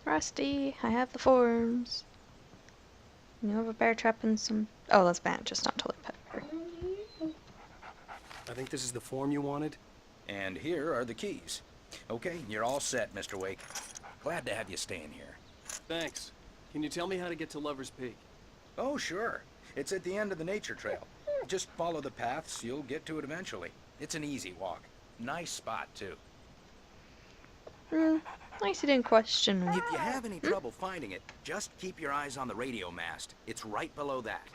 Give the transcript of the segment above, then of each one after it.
Rusty, I have the forms. You have a bear trap and some... Oh, that's bandages, not toilet paper. I think this is the form you wanted. And here are the keys. Okay, you're all set, Mr. Wake. Glad to have you staying here. Thanks. Can you tell me how to get to Lover's Peak? Oh, sure. It's at the end of the nature trail. Just follow the paths, you'll get to it eventually. It's an easy walk. Nice spot, too. Nice you didn't question me. If you have any trouble finding it, just keep your eyes on the radio mast. It's right below that.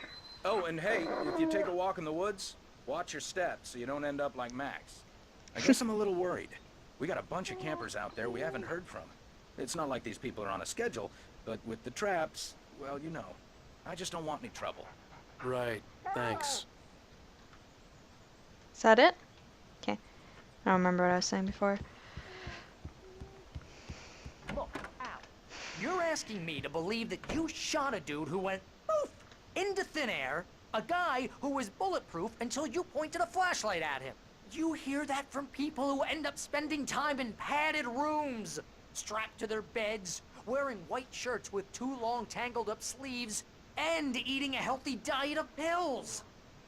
Oh, and hey, if you take a walk in the woods, watch your steps so you don't end up like Max. I guess I'm a little worried. We got a bunch of campers out there we haven't heard from. It's not like these people are on a schedule, but with the traps, well, you know. I just don't want any trouble. Right. Thanks. Is that it? Okay. I don't remember what I was saying before. Look, Al, you're asking me to believe that you shot a dude who went poof into thin air, a guy who was bulletproof until you pointed a flashlight at him. You hear that from people who end up spending time in padded rooms, strapped to their beds, wearing white shirts with too long tangled up sleeves, and eating a healthy diet of pills.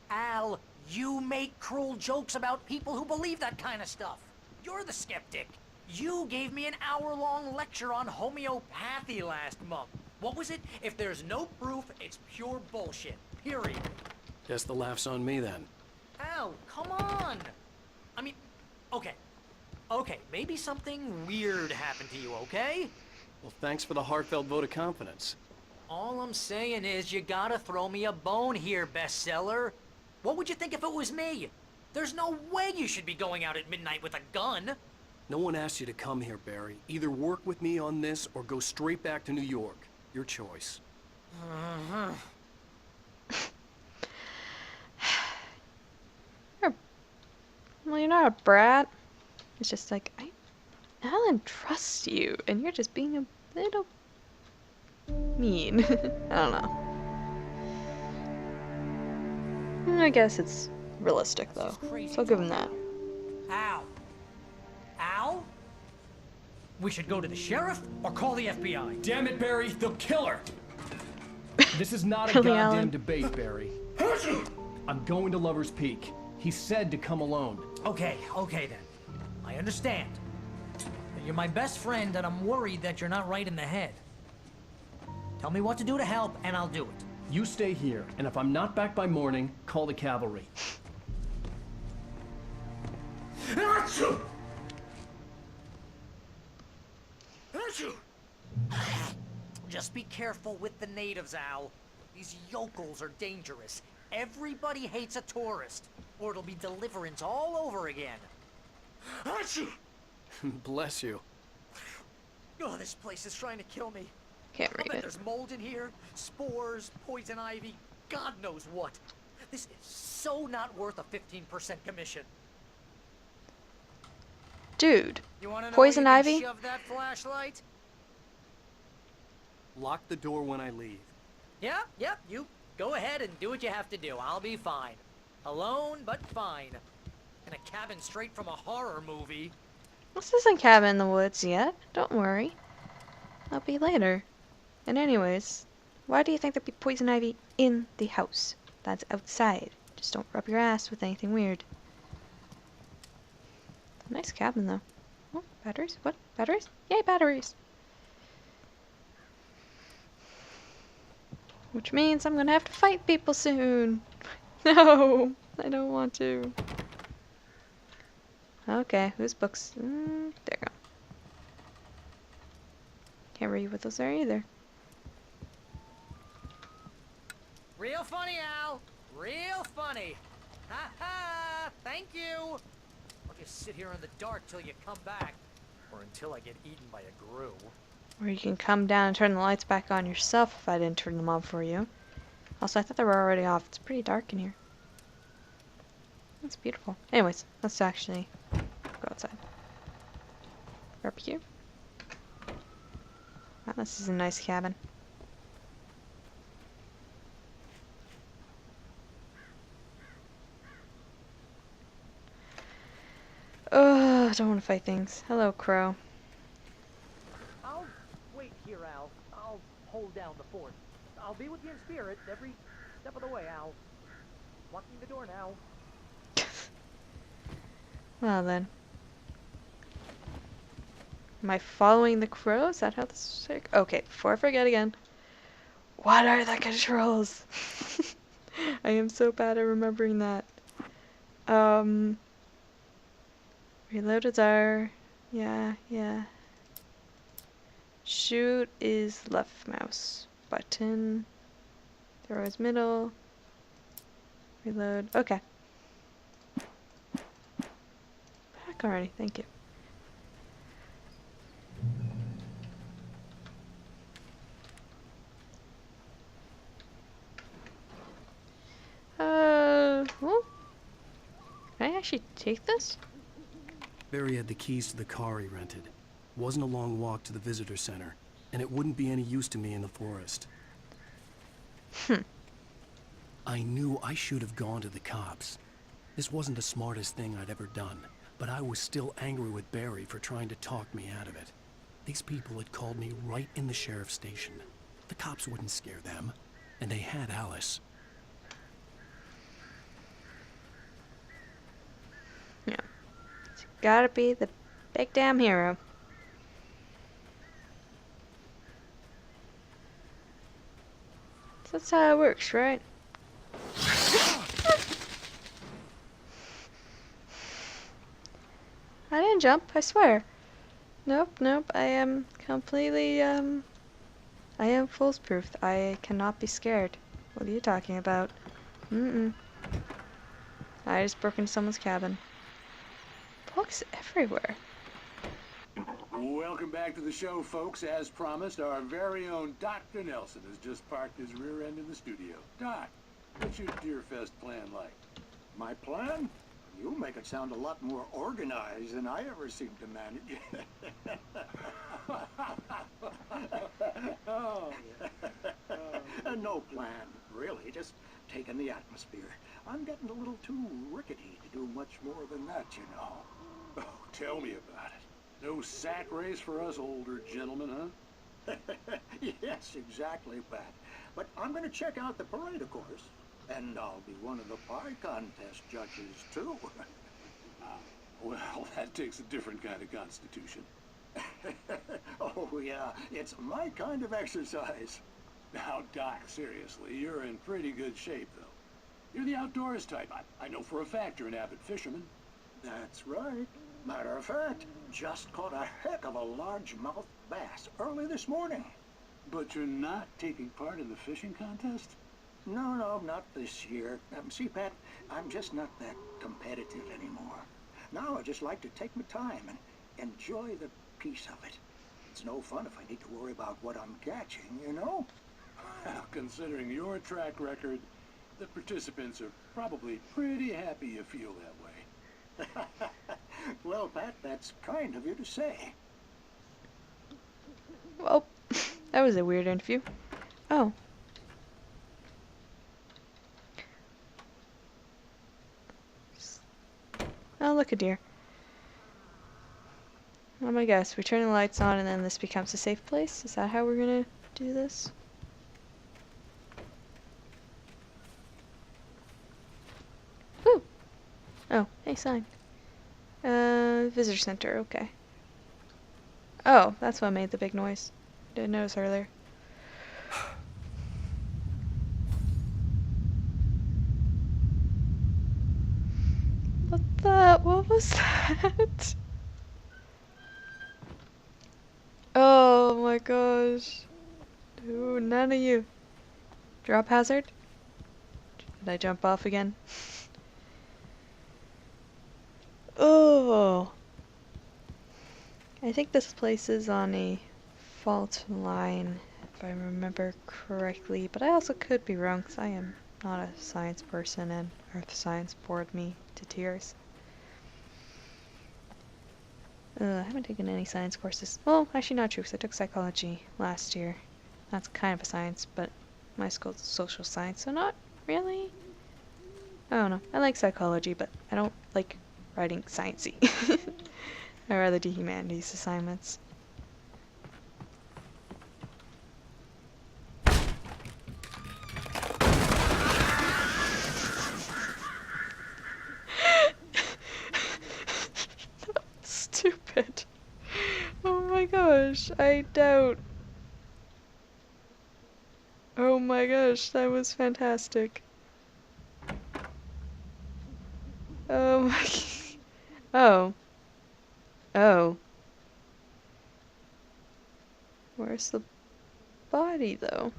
Al, you make cruel jokes about people who believe that kind of stuff. You're the skeptic. You gave me an hour-long lecture on homeopathy last month. What was it? If there's no proof, it's pure bullshit. Period. Guess the laugh's on me then. Al, come on! I mean, okay. Okay, maybe something weird happened to you, okay? Well, thanks for the heartfelt vote of confidence. All I'm saying is you gotta throw me a bone here, bestseller. What would you think if it was me? There's no way you should be going out at midnight with a gun. No one asked you to come here, Barry. Either work with me on this or go straight back to New York. Your choice. Well, you're not a brat. It's just like, Alan trusts you, and you're just being a little mean. I don't know. I guess it's realistic, though. So I'll give him that. Al? Al? We should go to the sheriff or call the FBI. Damn it, Barry, they'll kill her! This is not a Really, goddamn Alan? debate, Barry. I'm going to Lover's Peak. He said to come alone. Okay then. I understand. But you're my best friend and I'm worried that you're not right in the head. Tell me what to do to help and I'll do it. You stay here, and if I'm not back by morning, call the cavalry. Just be careful with the natives, Al. These yokels are dangerous. Everybody hates a tourist, or it'll be Deliverance all over again. Bless you. Oh, this place is trying to kill me. Can't I read bet it. there's mold in here, spores, poison ivy, God knows what. This is so not worth a 15% commission. Dude, You wanna know Poison where you ivy? can shove that flashlight? Lock the door when I leave. Yep, you go ahead and do what you have to do. I'll be fine. Alone, but fine. In a cabin straight from a horror movie. this isn't Cabin in the Woods yet. Don't worry. I'll be later. And anyways, why do you think there'd be poison ivy in the house? That's outside. Just don't rub your ass with anything weird. Nice cabin, though. Oh, batteries? What? Batteries? Yay, batteries! Which means I'm gonna have to fight people soon. No, I don't want to. Okay, whose books? There you go. Can't read what those are either. Real funny, Al. Real funny. Ha ha! Thank you. I'll just sit here in the dark till you come back, or until I get eaten by a grue. Or you can come down and turn the lights back on yourself if I didn't turn them on for you. Also, I thought they were already off. It's pretty dark in here. That's beautiful. Anyways, let's actually go outside. Barbecue. Wow, this is a nice cabin. Oh, I don't want to fight things. Hello, Crow. wait here, Al. I'll hold down the fort. I'll be with you in spirit every step of the way, Al. Locking the door now. Well then. Am I following the crow? Is that how this works? Okay, before I forget again. What are the controls? I am so bad at remembering that. Reload is R. Yeah. Shoot is left mouse button. Throw is middle. Reload. Okay. Back already. Thank you. Well, can I actually take this? Barry had the keys to the car he rented. Wasn't a long walk to the visitor center, and it wouldn't be any use to me in the forest. I knew I should have gone to the cops. This wasn't the smartest thing I'd ever done, but I was still angry with Barry for trying to talk me out of it. These people had called me right in the sheriff's station. The cops wouldn't scare them, and they had Alice. Yeah. So you gotta be the big damn hero. So that's how it works, right? I didn't jump, I swear. Nope, I am completely, I am foolproof. I cannot be scared. What are you talking about? I just broke into someone's cabin. Books everywhere. Welcome back to the show, folks. As promised, our very own Dr. Nelson has just parked his rear end in the studio. Doc, what's your Deerfest plan like? My plan? You make it sound a lot more organized than I ever seem to manage. Oh, No plan, really. Just taking the atmosphere. I'm getting a little too rickety to do much more than that, you know. oh, tell me about it. No sack race for us older gentlemen, huh? Yes, exactly, Pat. But I'm going to check out the parade, of course. And I'll be one of the pie contest judges, too. Well, that takes a different kind of constitution. Oh, yeah. It's my kind of exercise. Now, Doc, seriously, you're in pretty good shape, though. You're the outdoors type. I know for a fact you're an avid fisherman. That's right. Matter of fact, just caught a heck of a largemouth bass early this morning. But you're not taking part in the fishing contest? No, not this year. See, Pat, I'm just not that competitive anymore. Now I just like to take my time and enjoy the peace of it. It's no fun if I need to worry about what I'm catching, you know? Well, considering your track record, the participants are probably pretty happy you feel that way. Well, Pat, that's kind of you to say. Well, that was a weird interview. Oh. Oh, look, a deer. Oh my gosh, we turn the lights on and then this becomes a safe place? Is that how we're gonna do this? Woo! Oh, hey, sign. Visitor center, okay. Oh, that's what made the big noise. Didn't notice earlier. What was that? Oh my gosh. Ooh, none of you. Drop hazard? Did I jump off again? Oh. I think this place is on a fault line, if I remember correctly, but I also could be wrong because I am not a science person and earth science bored me to tears. I haven't taken any science courses. Well, actually not true, because I took psychology last year. That's kind of a science, but my school's social science, so not really. I don't know. I like psychology, but I don't like writing sciencey. I'd rather do humanities assignments. gosh, I doubt. Oh my gosh, that was fantastic. Oh my. Oh. Oh. Where's the body though?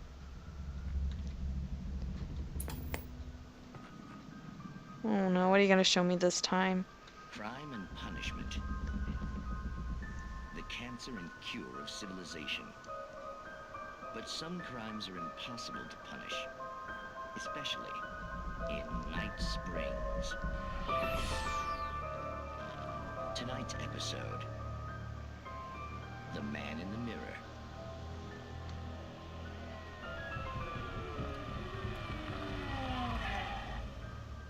Oh no, what are you gonna show me this time? Crime and punishment. The cancer and cure of civilization. But some crimes are impossible to punish, especially in Night Springs. Tonight's episode, The Man in the Mirror.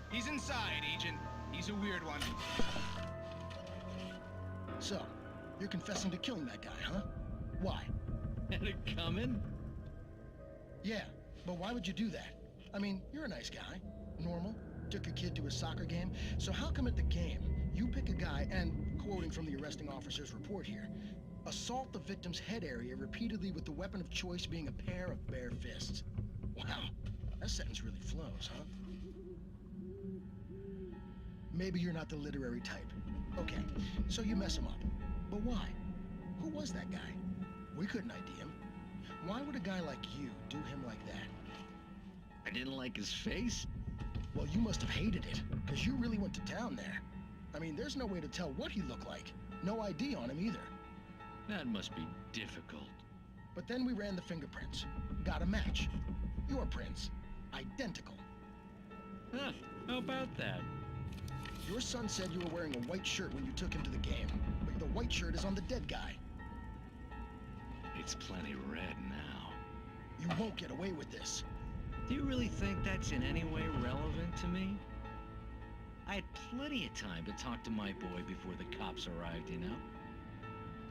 He's inside, Agent. He's a weird one. So, you're confessing to killing that guy, huh? Why? Had it coming? Yeah, but why would you do that? I mean, you're a nice guy. Normal. Took your kid to a soccer game. So how come at the game, you pick a guy and, quoting from the arresting officer's report here, assault the victim's head area repeatedly with the weapon of choice being a pair of bare fists? Wow, that sentence really flows, huh? Maybe you're not the literary type. Okay, so you mess him up. But why? Who was that guy? We couldn't ID him. Why would a guy like you do him like that? I didn't like his face. Well, you must have hated it, because you really went to town there. I mean, there's no way to tell what he looked like. No ID on him either. That must be difficult. But then we ran the fingerprints. Got a match. Your prints. Identical. Huh, how about that? Your son said you were wearing a white shirt when you took him to the game, but the white shirt is on the dead guy. It's plenty red now. You won't get away with this. Do you really think that's in any way relevant to me? I had plenty of time to talk to my boy before the cops arrived, you know?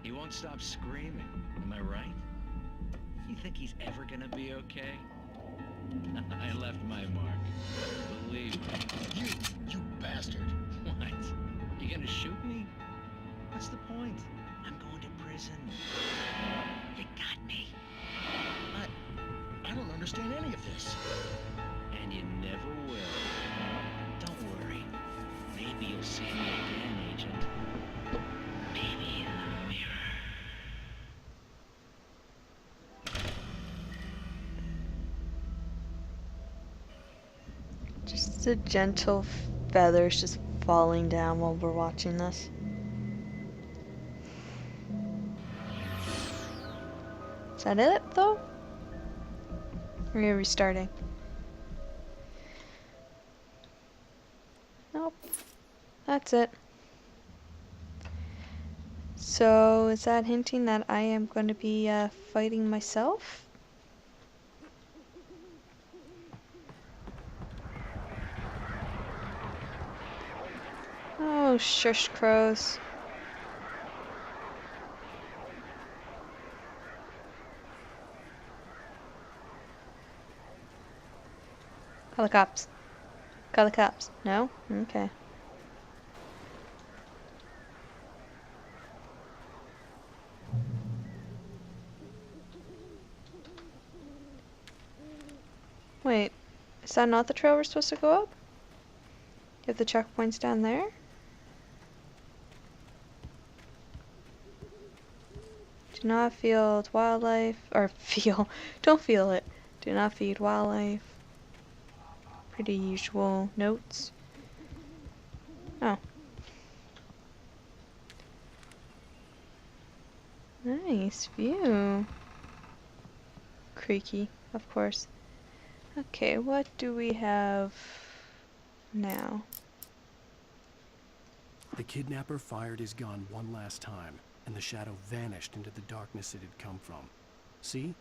He won't stop screaming, am I right? You think he's ever gonna be okay? I left my mark. Believe me. You bastard. What? You gonna shoot me? What's the point? I'm going to prison. You got me. I don't understand any of this. And you never will. Don't worry. Maybe you'll see me again, Agent. Maybe in the mirror. Just the gentle feathers just falling down while we're watching this. Is that it though? Or are you restarting? Nope. That's it. So is that hinting that I am going to be fighting myself? Oh, shush crows. Call the cops. Call the cops. No? Okay. Wait, is that not the trail we're supposed to go up? You have the checkpoints down there? Do not feed wildlife, or don't feel it. Do not feed wildlife. Pretty usual notes. Oh. Nice view. Creaky, of course. Okay, what do we have now? The kidnapper fired his gun one last time, and the shadow vanished into the darkness it had come from. See?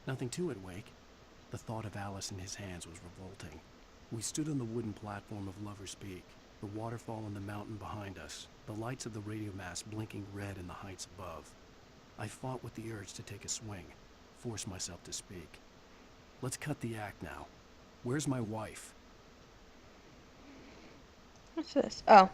Nothing to it, Wake. The thought of Alice in his hands was revolting. We stood on the wooden platform of Lover's Peak, the waterfall on the mountain behind us, the lights of the radio mast blinking red in the heights above. I fought with the urge to take a swing, force myself to speak. Let's cut the act now. Where's my wife? What's this? Oh.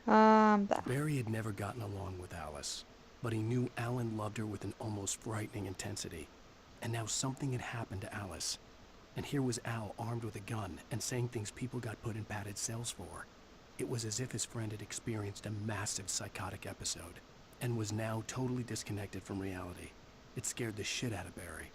That. Barry had never gotten along with Alice. but he knew Alan loved her with an almost frightening intensity. And now something had happened to Alice. And here was Al armed with a gun and saying things people got put in padded cells for. It was as if his friend had experienced a massive psychotic episode and was now totally disconnected from reality. It scared the shit out of Barry.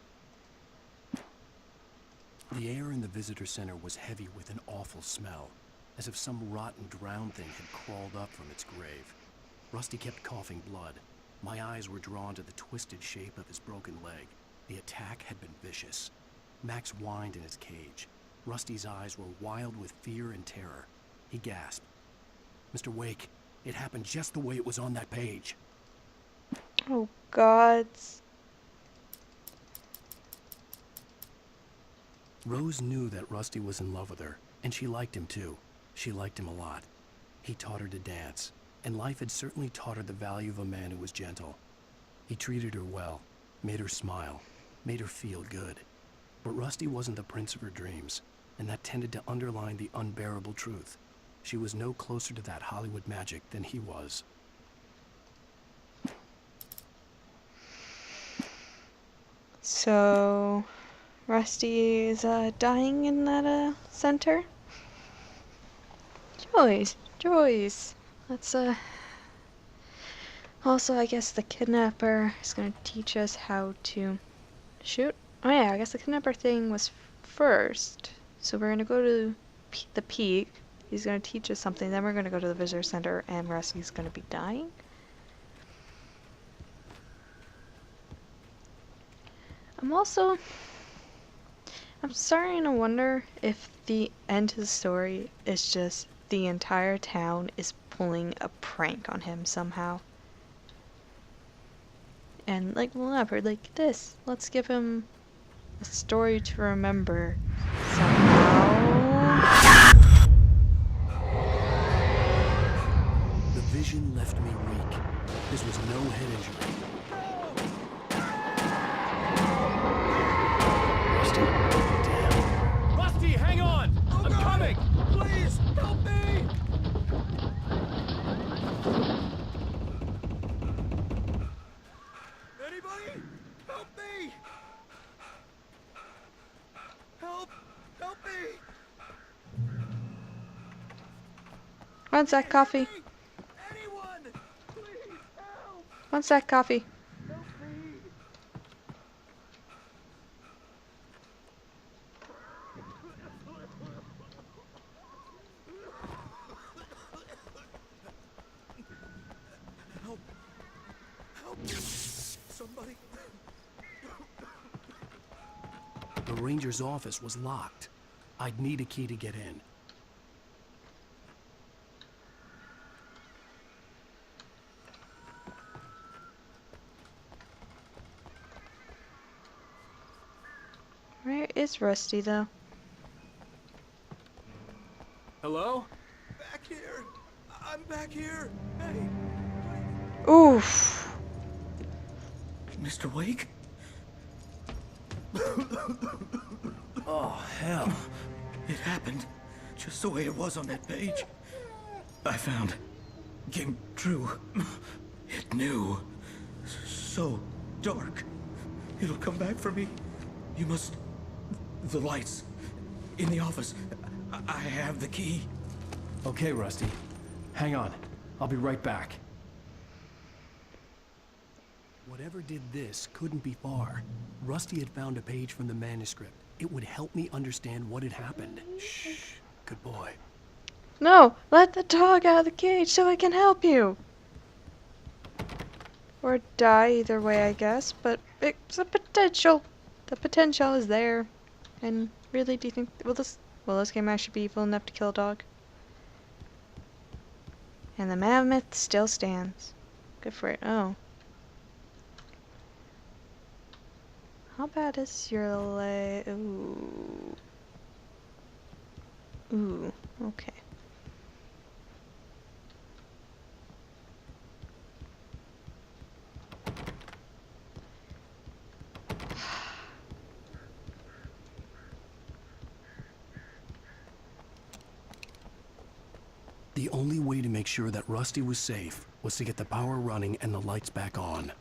The air in the visitor center was heavy with an awful smell, as if some rotten drowned thing had crawled up from its grave. Rusty kept coughing blood. My eyes were drawn to the twisted shape of his broken leg. The attack had been vicious. Max whined in his cage. Rusty's eyes were wild with fear and terror. He gasped. "Mr. Wake, it happened just the way it was on that page." Oh, God. Rose knew that Rusty was in love with her, and she liked him too. She liked him a lot. He taught her to dance, and life had certainly taught her the value of a man who was gentle. He treated her well, made her smile, made her feel good. But Rusty wasn't the prince of her dreams, and that tended to underline the unbearable truth. She was no closer to that Hollywood magic than he was. So, Rusty is dying in that center? Joyce. That's also, I guess the kidnapper is gonna teach us how to shoot. Oh yeah, I guess the kidnapper thing was first. So we're gonna go to the peak. He's gonna teach us something. Then we're gonna go to the visitor center, and Rusty's gonna be dying. I'm starting to wonder if the end of the story is just the entire town is pulling a prank on him somehow. And like Leopard, like this, let's give him a story to remember somehow. The vision left me weak. This was no head injury. Rusty, damn. Rusty, hang on! I'm coming! Please, help me! Anybody? Help me! Help me! What's that coffee? Anyone! Please, help! What's that coffee? Help me! Help! Help! Somebody! The ranger's office was locked. I'd need a key to get in. Where is Rusty though? Hello? Back here! I'm back here! Hey! Oof. Mr. Wake? Oh, hell. It happened just the way it was on that page. I found. Came true. It knew. So dark. It'll come back for me. You must. The lights. In the office. I have the key. Okay, Rusty. Hang on. I'll be right back. Whatever did this couldn't be far. Rusty had found a page from the manuscript. It would help me understand what had happened. Shh. Good boy. No! Let the dog out of the cage so I can help you! Or die either way, I guess, but it's a potential. The potential is there. And really, do you think will this game actually be evil enough to kill a dog? And the mammoth still stands. Good for it. Oh. How bad is your leg? Ooh. Ooh. Okay. The only way to make sure that Rusty was safe was to get the power running and the lights back on.